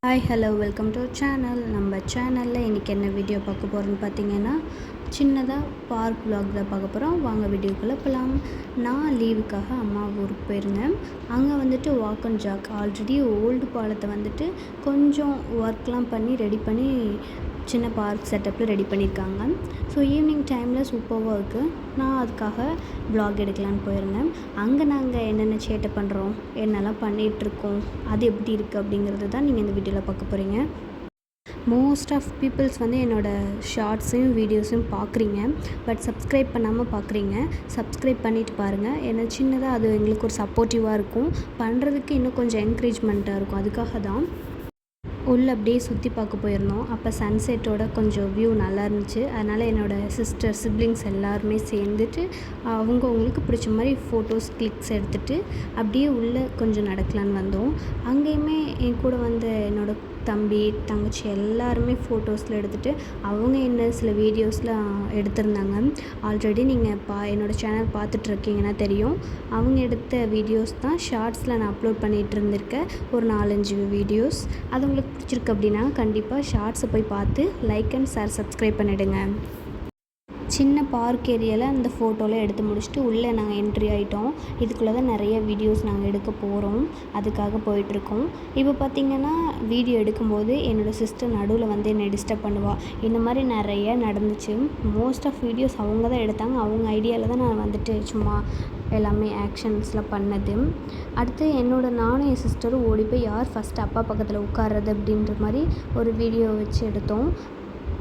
Hi hello welcome to channel. நம்ம சேனலில் இன்றைக்கி என்ன வீடியோ பார்க்க போகிறோன்னு பார்த்தீங்கன்னா, சின்னதாக பார்க் vlog தான் பார்க்க போகிறோம். வாங்க வீடியோக்குள்ளே போகலாம். நான் லீவுக்காக அம்மா ஊருக்கு போயிருந்தேன். அங்கே வந்துட்டு walk and jog already old பாலத்தை வந்துட்டு கொஞ்சம் ஒர்க்லாம் பண்ணி ரெடி பண்ணி சின்ன பார்க் செட்டப்பில் ரெடி பண்ணியிருக்காங்க. ஸோ ஈவினிங் டைமில் சூப்பராக இருக்குது. நான் அதுக்காக vlog எடுக்கலான்னு போயிருந்தேன். அங்கே நாங்கள் என்னென்ன சேட்டை பண்ணுறோம், என்னெல்லாம் பண்ணிகிட்ருக்கோம், அது எப்படி இருக்குது அப்படிங்கிறது தான் நீங்கள் இந்த வீடியோவில் பார்க்க போகிறீங்க. மோஸ்ட் ஆஃப் பீப்புள்ஸ் வந்து என்னோடய ஷார்ட்ஸையும் வீடியோஸையும் பார்க்குறீங்க, பட் சப்ஸ்கிரைப் பண்ணாமல் பார்க்குறீங்க. சப்ஸ்கிரைப் பண்ணிவிட்டு பாருங்கள். ஏன்னா சின்னதாக அது எங்களுக்கு ஒரு சப்போர்ட்டிவாக இருக்கும், பண்ணுறதுக்கு இன்னும் கொஞ்சம் என்கரேஜ்மெண்ட்டாக இருக்கும். அதுக்காக தான் உள்ளே அப்படியே சுற்றி பார்க்க போயிருந்தோம். அப்போ சன்செட்டோட கொஞ்சம் வியூ நல்லா இருந்துச்சு. அதனால் என்னோடய சிஸ்டர் சிப்ளிங்ஸ் எல்லாருமே சேர்ந்துட்டு அவங்களுக்கு பிடிச்ச மாதிரி ஃபோட்டோஸ் கிளிக்ஸ் எடுத்துகிட்டு அப்படியே உள்ளே கொஞ்சம் நடக்கலான்னு வந்தோம். அங்கேயுமே என் கூட வந்த என்னோடய தம்பி தங்கச்சி எல்லாருமே ஃபோட்டோஸில் எடுத்துகிட்டு அவங்க என்ன சில வீடியோஸ்லாம் எடுத்திருந்தாங்க. ஆல்ரெடி நீங்கள் என்னோடய சேனல் பார்த்துட்ருக்கீங்கன்னா தெரியும். அவங்க எடுத்த வீடியோஸ் தான் ஷார்ட்ஸில் நான் அப்லோட் பண்ணிகிட்டு இருந்திருக்கேன். ஒரு 4-5 வீடியோஸ். அது உங்களுக்கு பிடிச்சிருக்கு அப்படின்னா கண்டிப்பாக ஷார்ட்ஸை போய் பார்த்து லைக் அண்ட் ஷேர் சப்ஸ்கிரைப் பண்ணிவிடுங்க. சின்ன பார்க் ஏரியாவில் அந்த ஃபோட்டோலாம் எடுத்து முடிச்சுட்டு உள்ளே நாங்கள் என்ட்ரி ஆகிட்டோம். இதுக்குள்ளே தான் நிறைய வீடியோஸ் நாங்கள் எடுக்க போகிறோம். அதுக்காக போயிட்டுருக்கோம். இப்போ பார்த்திங்கன்னா வீடியோ எடுக்கும்போது என்னோடய சிஸ்டர் நடுவில் வந்து என்னை டிஸ்டர்ப் பண்ணுவாள். இந்த மாதிரி நிறைய நடந்துச்சு. மோஸ்ட் ஆஃப் வீடியோஸ் அவங்க தான் எடுத்தாங்க. அவங்க ஐடியாவில் தான் நான் வந்துட்டு சும்மா எல்லாமே ஆக்ஷன்ஸ்லாம் பண்ணது. அடுத்து நானும் என் சிஸ்டரும் ஓடி போய் யார் ஃபஸ்ட்டு அப்பா பக்கத்தில் உட்கார்றது அப்படின்ற மாதிரி ஒரு வீடியோ வச்சு எடுத்தோம்.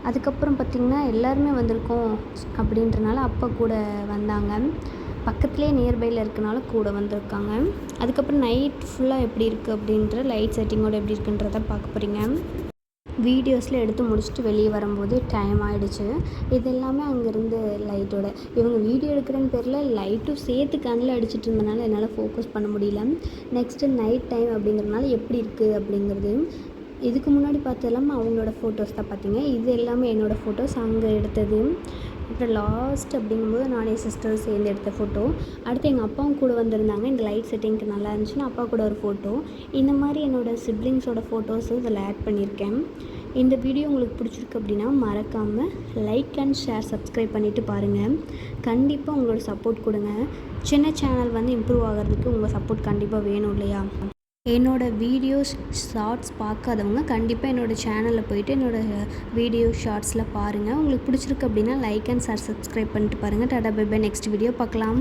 அதுக்கப்புறம் பார்த்திங்கன்னா எல்லாருமே வந்திருக்கோம் அப்படின்றனால அப்பா கூட வந்தாங்க. பக்கத்துலேயே நியர்பையில் இருக்கனால கூட வந்திருக்காங்க. அதுக்கப்புறம் நைட் ஃபுல்லாக எப்படி இருக்குது அப்படின்ற லைட் செட்டிங்கோடு எப்படி இருக்குன்றத பார்க்க போகிறீங்க. வீடியோஸில் எடுத்து முடிச்சுட்டு வெளியே வரும்போது டைம் ஆகிடுச்சு. இது எல்லாமே அங்கேருந்து லைட்டோட இவங்க வீடியோ எடுக்கிறேன்னு பேரில் லைட்டும் சேர்த்து கண்ணில் அடிச்சிட்டு இருந்தனால என்னால் ஃபோக்கஸ் பண்ண முடியல. நெக்ஸ்ட்டு நைட் டைம் அப்படிங்கிறதுனால எப்படி இருக்குது அப்படிங்கிறது இதுக்கு முன்னாடி பார்த்ததெல்லாம் அவங்களோட ஃபோட்டோஸ் தான் பார்த்தீங்க. இது எல்லாமே என்னோடய ஃபோட்டோஸ் அங்கே எடுத்தது. அப்புறம் லாஸ்ட் அப்படிங்கும்போது நானே சிஸ்டர் சேர்ந்து எடுத்த ஃபோட்டோ. அடுத்து எங்கள் அப்பாவும் கூட வந்திருந்தாங்க. இந்த லைட் செட்டிங்க்கு நல்லா இருந்துச்சுன்னா அப்பா கூட ஒரு ஃபோட்டோ. இந்த மாதிரி என்னோடய சிப்ளிங்ஸோட ஃபோட்டோஸும் இதில் ஆட் பண்ணியிருக்கேன். இந்த வீடியோ உங்களுக்கு பிடிச்சிருக்கு அப்படின்னா மறக்காமல் லைக் அண்ட் ஷேர் சப்ஸ்கிரைப் பண்ணிவிட்டு பாருங்கள். கண்டிப்பாக உங்களோட சப்போர்ட் கொடுங்க. சின்ன சேனல் வந்து இம்ப்ரூவ் ஆகிறதுக்கு உங்கள் சப்போர்ட் கண்டிப்பாக வேணும் இல்லையா? என்னோடய வீடியோஸ் ஷார்ட்ஸ் பார்க்காதவங்க கண்டிப்பாக என்னோடய சேனலில் போய்ட்டு என்னோடய வீடியோ ஷார்ட்ஸில் பாருங்கள். உங்களுக்கு பிடிச்சிருக்கு அப்படின்னா லைக் அண்ட் ஷேர் சப்ஸ்கிரைப் பண்ணிட்டு பாருங்கள். டாடா பை பை. நெக்ஸ்ட் வீடியோ பார்க்கலாம்.